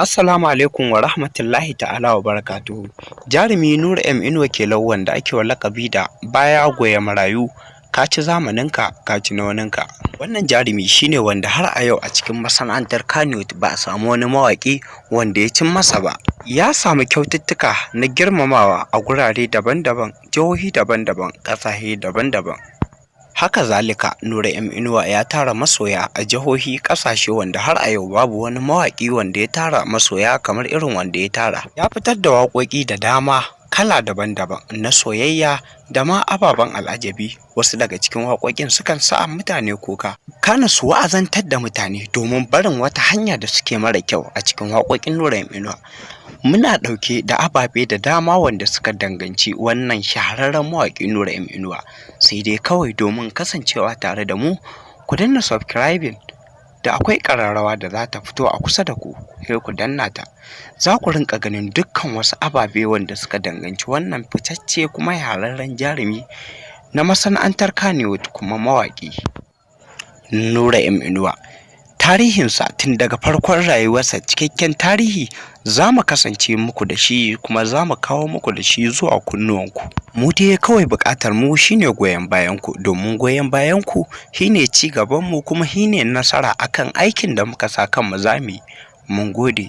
Assalamu alaikum wa rahmatullahi ta'ala wa barakatuhu. Jarumi Nura M Inuwa Kelau wanda ake wa lakabi da baya goye marayu, ka ci zamaninka ka ci na waninka. Wannan jarumi shine wanda har a yau a cikin masana'antar Kannywood ba a samu wani mawaƙi wanda ya cin masa ba. Ya samu kyaututtuka na girmamawa a gurare daban-daban, jihohi daban-daban, ƙasashe daban-daban. Haka zalika Nura M Inuwa ya tara masoya a jihohi, ƙasashe wanda har a yau babu wani mawaƙi wanda ya tara masoya kamar irin wanda ya tara. Ya fitar da waƙoƙi da dama kala daban-daban na soyayya da ma ababen al'ajabi. Wasu daga cikin waƙoƙin sukan sa mutane kuka, kana su wa'azantar da mutane domin barin wata hanya da suke mara kyau a cikin waƙoƙin Nura M Inuwa. Muna ɗauke da ababe da dama wanda suka danganci wannan shahararren mawaƙi Nura M Inuwa. Sai dai kawai domin kasancewa tare da mu, ku danna subscribing da akwai ƙararrawa da za ta fito a kusa da ku, sai ku danna ta. Za ku rinƙa ganin dukkan wasu ababe wanda suka danganci wannan fitacce kuma shahararren jarumi na masana'antar Kannywood kuma mawaƙi Nura M Inuwa. Tarihinsa tun daga farkon rayuwarsa, cikakken tarihi za mu kasance muku da shi kuma za mu kawo muku da shi zuwa kunnuwanku. Mu dai kawai buƙatar mu shine goyon bayanku, domin goyon bayanku shine ci gabanmu kuma shine nasara akan aikin da muka sa kanmu zamu yi. Mun gode.